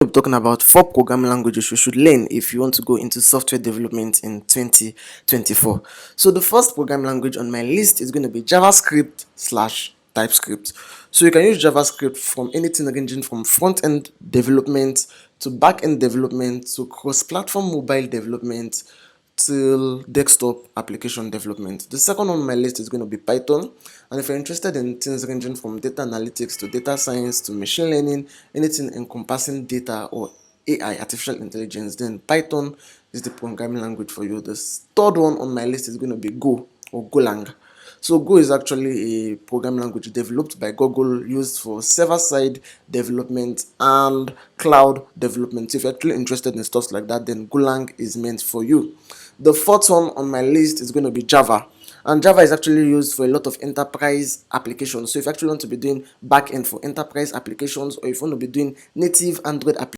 We're talking about 4 programming languages you should learn if you want to go into software development in 2024. So the first programming language on my list is going to be JavaScript slash TypeScript. So you can use JavaScript from anything ranging from front-end development to back-end development to cross-platform mobile development till desktop application development. The second on my list is going to be Python. And if you're interested in things ranging from data analytics to data science to machine learning, anything encompassing data or AI, artificial intelligence, then Python is the programming language for you. The third one on my list is going to be Go or Golang. So Go is actually a programming language developed by Google, used for server-side development and cloud development. So if you're actually interested in stuff like that, then Golang is meant for you. The fourth one on my list is going to be Java. And Java is actually used for a lot of enterprise applications. So if you actually want to be doing back-end for enterprise applications, or if you want to be doing native Android applications,